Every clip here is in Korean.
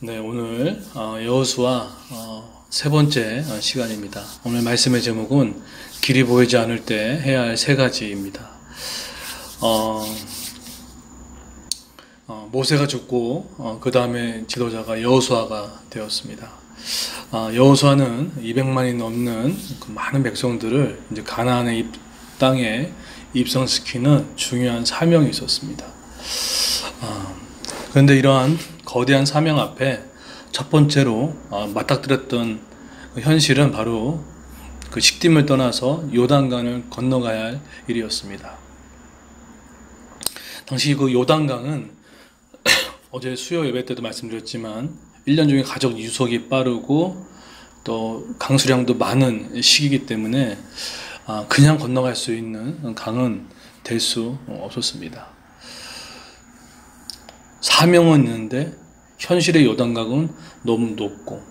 네, 오늘 여호수아 세 번째 시간입니다. 오늘 말씀의 제목은 길이 보이지 않을 때 해야 할 세 가지입니다. 모세가 죽고 그 다음에 지도자가 여호수아가 되었습니다. 여호수아는 200만이 넘는 그 많은 백성들을 이제 가나안의 땅에 입성시키는 중요한 사명이 있었습니다. 그런데 이러한 거대한 사명 앞에 첫 번째로 맞닥뜨렸던 그 현실은 바로 그 식딤을 떠나서 요단강을 건너가야 할 일이었습니다. 당시 그 요단강은 어제 수요 예배 때도 말씀드렸지만 1년 중에 가장 유속이 빠르고 또 강수량도 많은 시기이기 때문에 그냥 건너갈 수 있는 강은 될 수 없었습니다. 사명은 있는데 현실의 요단강은 너무 높고,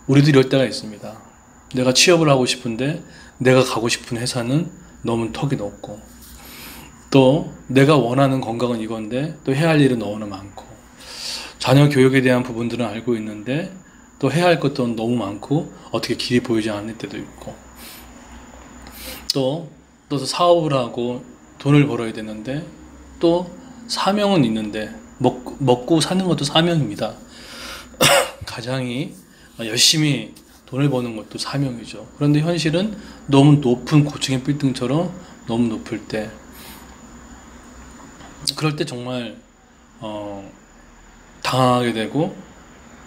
우리도 이럴 때가 있습니다. 내가 취업을 하고 싶은데 내가 가고 싶은 회사는 너무 턱이 높고, 또 내가 원하는 건강은 이건데 또 해야 할 일은 너무나 많고, 자녀 교육에 대한 부분들은 알고 있는데 또 해야 할 것도 너무 많고 어떻게 길이 보이지 않을 때도 있고, 또 사업을 하고 돈을 벌어야 되는데 또 사명은 있는데 먹고 사는 것도 사명입니다. 가장이 열심히 돈을 버는 것도 사명이죠. 그런데 현실은 너무 높은 고층의 빌딩처럼 너무 높을 때, 그럴 때 정말 당황하게 되고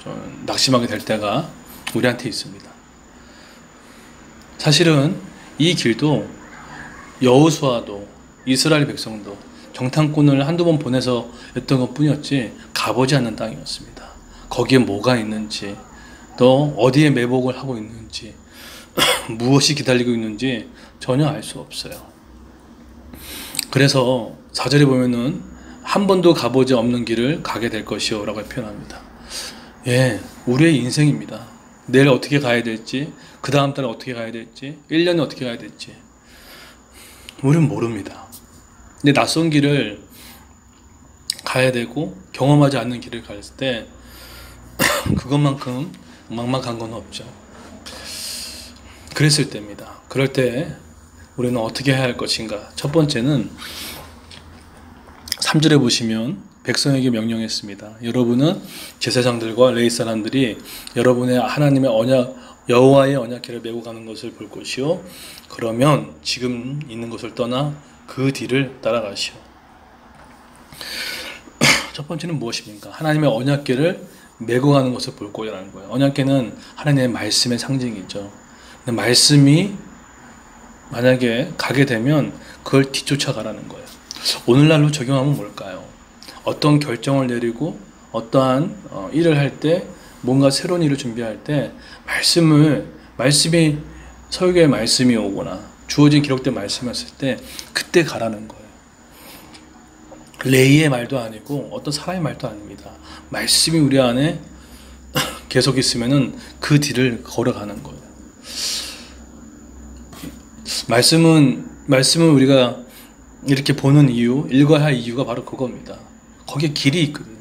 좀 낙심하게 될 때가 우리한테 있습니다. 사실은 이 길도 여호수아도 이스라엘 백성도 정탐꾼을 한두 번 보내서 했던 것 뿐이었지 가보지 않는 땅이었습니다. 거기에 뭐가 있는지, 또 어디에 매복을 하고 있는지, 무엇이 기다리고 있는지 전혀 알 수 없어요. 그래서 4절에 보면은 한 번도 가보지 없는 길을 가게 될 것이요 라고 표현합니다. 예, 우리의 인생입니다. 내일 어떻게 가야 될지, 그 다음 달에 어떻게 가야 될지, 1년에 어떻게 가야 될지 우리는 모릅니다. 근데 낯선 길을 가야 되고 경험하지 않는 길을 갈 때 그것만큼 막막한 건 없죠. 그랬을 때입니다. 그럴 때 우리는 어떻게 해야 할 것인가? 첫 번째는 3절에 보시면 백성에게 명령했습니다. 여러분은 제사장들과 레위 사람들이 여러분의 하나님의 여호와의 언약궤를 메고 가는 것을 볼 것이요, 그러면 지금 있는 곳을 떠나 그 뒤를 따라가시오. 첫 번째는 무엇입니까? 하나님의 언약궤를 메고 가는 것을 볼 거라는 거예요. 언약궤는 하나님의 말씀의 상징이죠. 근데 말씀이 만약에 가게 되면 그걸 뒤쫓아가라는 거예요. 오늘날로 적용하면 뭘까요? 어떤 결정을 내리고 어떠한 일을 할 때, 뭔가 새로운 일을 준비할 때 말씀이 설교의 말씀이 오거나 주어진 기록된 말씀이었을 때 그때 가라는 거예요. 레이의 말도 아니고 어떤 사람의 말도 아닙니다. 말씀이 우리 안에 계속 있으면은 그 뒤를 걸어가는 거예요. 말씀은 우리가 이렇게 보는 이유, 읽어야 할 이유가 바로 그겁니다. 거기에 길이 있거든요.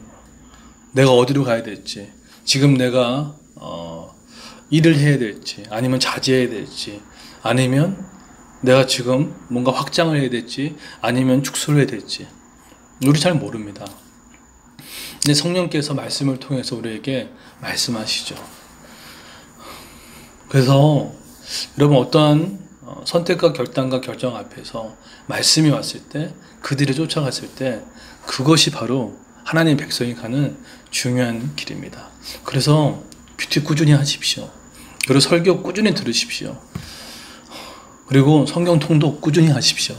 내가 어디로 가야 될지, 지금 내가 일을 해야 될지, 아니면 자제해야 될지, 아니면 내가 지금 뭔가 확장을 해야 될지, 아니면 축소를 해야 될지 우리 잘 모릅니다. 근데 성령께서 말씀을 통해서 우리에게 말씀하시죠. 그래서 여러분, 어떠한 선택과 결단과 결정 앞에서 말씀이 왔을 때, 그 뒤를 쫓아갔을 때 그것이 바로 하나님의 백성이 가는 중요한 길입니다. 그래서 큐티 꾸준히 하십시오. 그리고 설교 꾸준히 들으십시오. 그리고 성경 통독 꾸준히 하십시오.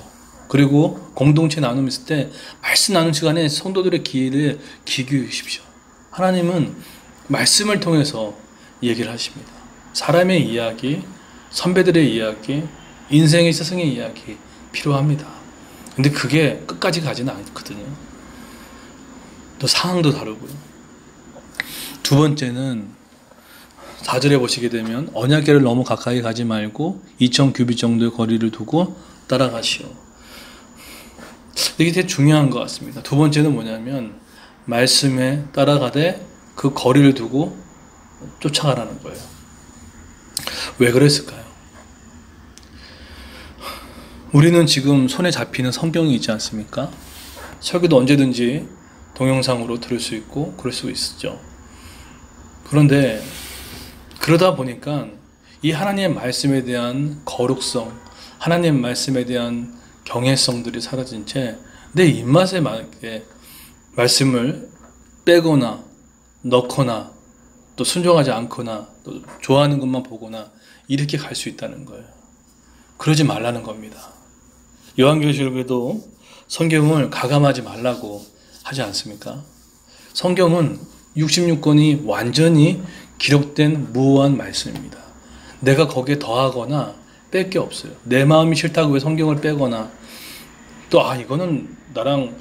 그리고 공동체 나눔 있을 때 말씀 나누는 시간에 성도들의 귀를 기울이십시오. 하나님은 말씀을 통해서 얘기를 하십니다. 사람의 이야기, 선배들의 이야기, 인생의 스승의 이야기 필요합니다. 근데 그게 끝까지 가지는 않거든요. 또 상황도 다르고요. 두 번째는 4절에 보시게 되면 언약궤를 너무 가까이 가지 말고 2000규빗 정도의 거리를 두고 따라가시오. 이게 되게 중요한 것 같습니다. 두 번째는 뭐냐면 말씀에 따라가되 그 거리를 두고 쫓아가라는 거예요. 왜 그랬을까요? 우리는 지금 손에 잡히는 성경이 있지 않습니까? 설교도 언제든지 동영상으로 들을 수 있고 그럴 수 있죠. 그런데 그러다 보니까 이 하나님의 말씀에 대한 거룩성, 하나님의 말씀에 대한 경외성들이 사라진 채 내 입맛에 맞게 말씀을 빼거나 넣거나 또 순종하지 않거나 또 좋아하는 것만 보거나 이렇게 갈 수 있다는 거예요. 그러지 말라는 겁니다. 요한계시록에도 성경을 가감하지 말라고 하지 않습니까? 성경은 66권이 완전히 기록된 무한 말씀입니다. 내가 거기에 더하거나 뺄 게 없어요. 내 마음이 싫다고 왜 성경을 빼거나 또 이거는 나랑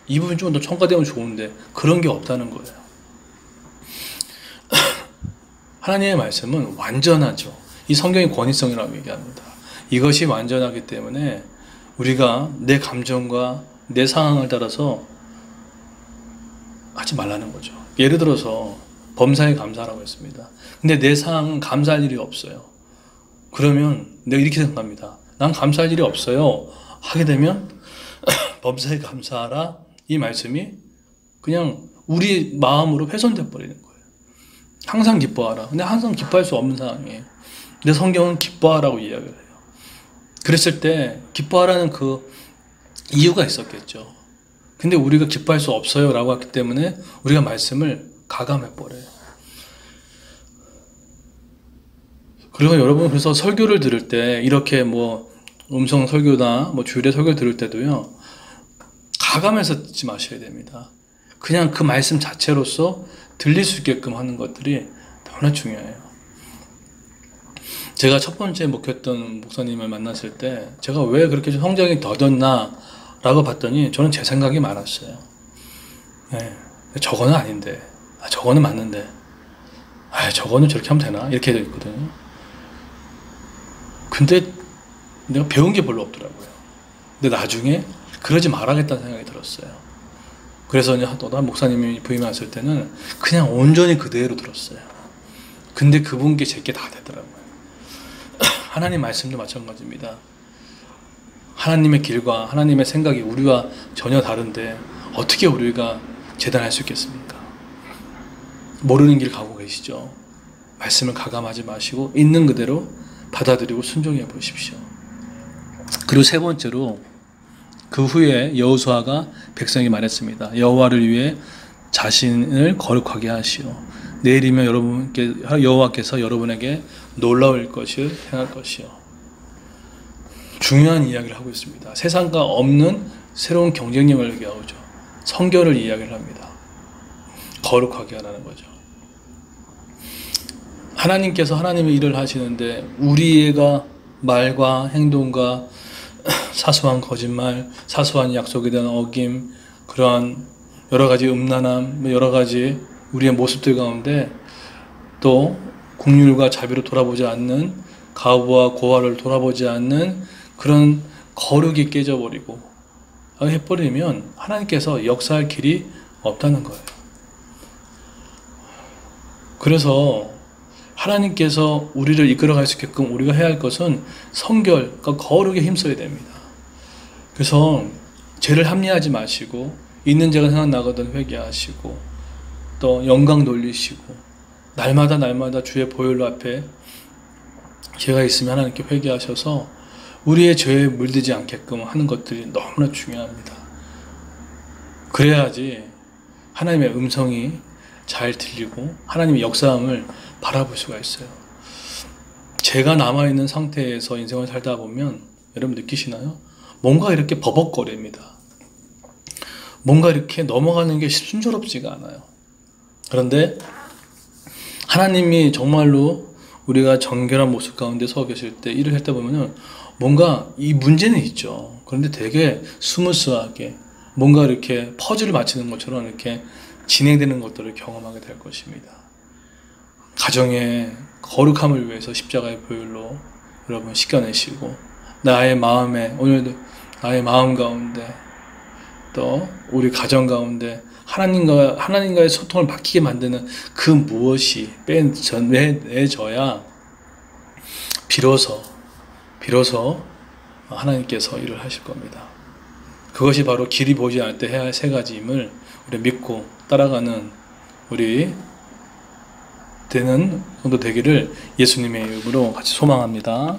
이 부분 좀 더 첨가되면 좋은데 그런 게 없다는 거예요. 하나님의 말씀은 완전하죠. 이 성경의 권위성이라고 얘기합니다. 이것이 완전하기 때문에 우리가 내 감정과 내 상황을 따라서 하지 말라는 거죠. 예를 들어서 범사에 감사하라고 했습니다. 근데 내 상황은 감사할 일이 없어요. 그러면 내가 이렇게 생각합니다. 난 감사할 일이 없어요. 하게 되면 범사에 감사하라 이 말씀이 그냥 우리 마음으로 훼손돼 버리는 거예요. 항상 기뻐하라. 근데 항상 기뻐할 수 없는 상황이에요. 근데 성경은 기뻐하라고 이야기를 해요. 그랬을 때 기뻐하라는 그 이유가 있었겠죠. 근데 우리가 기뻐할 수 없어요 라고 했기 때문에 우리가 말씀을 가감해 버려요. 그리고 여러분 그래서 설교를 들을 때 이렇게 뭐 음성 설교나 뭐 주일에 설교 들을 때도요 가감해서 듣지 마셔야 됩니다. 그냥 그 말씀 자체로서 들릴 수 있게끔 하는 것들이 너무나 중요해요. 제가 첫 번째 목회했던 목사님을 만났을 때 제가 왜 그렇게 성장이 더뎠나 라고 봤더니 저는 제 생각이 많았어요. 네, 저거는 아닌데 저거는 맞는데 저거는 저렇게 하면 되나 이렇게 되어 있거든요. 근데 내가 배운 게 별로 없더라고요. 근데 나중에 그러지 말아야겠다는 생각이 들었어요. 그래서 어떤 목사님이 부임하셨을 때는 그냥 온전히 그대로 들었어요. 근데 그분께 제게 다 되더라고요. 하나님 말씀도 마찬가지입니다. 하나님의 길과 하나님의 생각이 우리와 전혀 다른데 어떻게 우리가 재단할 수 있겠습니까? 모르는 길 가고 계시죠. 말씀을 가감하지 마시고 있는 그대로 받아들이고 순종해 보십시오. 그리고 세 번째로 그 후에 여호수아가 백성이 말했습니다. 여호와를 위해 자신을 거룩하게 하시오. 내일이면 여호와께서 여러분에게 놀라울 것을 행할 것이요. 중요한 이야기를 하고 있습니다. 세상과 없는 새로운 경쟁력을 얘기하죠. 성결을 이야기를 합니다. 거룩하게 하라는 거죠. 하나님께서 하나님의 일을 하시는데 우리가 말과 행동과 사소한 거짓말, 사소한 약속에 대한 어김, 그러한 여러 가지 음란함, 여러 가지 우리의 모습들 가운데 또 긍휼과 자비로 돌아보지 않는, 가부와 고아를 돌아보지 않는 그런 거룩이 깨져버리고 해버리면 하나님께서 역사할 길이 없다는 거예요. 그래서 하나님께서 우리를 이끌어갈 수 있게끔 우리가 해야 할 것은 성결, 그러니까 거룩에 힘써야 됩니다. 그래서 죄를 합리하지 마시고 있는 죄가 생각나거든 회개하시고 또 영광 돌리시고 날마다 주의 보혈로 앞에 죄가 있으면 하나님께 회개하셔서 우리의 죄에 물들지 않게끔 하는 것들이 너무나 중요합니다. 그래야지 하나님의 음성이 잘 들리고 하나님의 역사함을 바라볼 수가 있어요. 죄가 남아있는 상태에서 인생을 살다 보면 여러분 느끼시나요? 뭔가 이렇게 버벅거립니다. 뭔가 이렇게 넘어가는 게 순조롭지가 않아요. 그런데 하나님이 정말로 우리가 정결한 모습 가운데 서 계실 때 일을 했다 보면은 뭔가 이 문제는 있죠. 그런데 되게 스무스하게 뭔가 이렇게 퍼즐을 맞추는 것처럼 이렇게 진행되는 것들을 경험하게 될 것입니다. 가정의 거룩함을 위해서 십자가의 보혈로 여러분 씻겨내시고 나의 마음에 오늘도 나의 마음 가운데 또 우리 가정 가운데 하나님과의 소통을 막히게 만드는 그 무엇이 빼내져야 비로소 하나님께서 일을 하실 겁니다. 그것이 바로 길이 보이지 않을 때 해야 할 세 가지임을 우리 믿고 따라가는 우리 되는 성도 되기를 예수님의 이름으로 같이 소망합니다.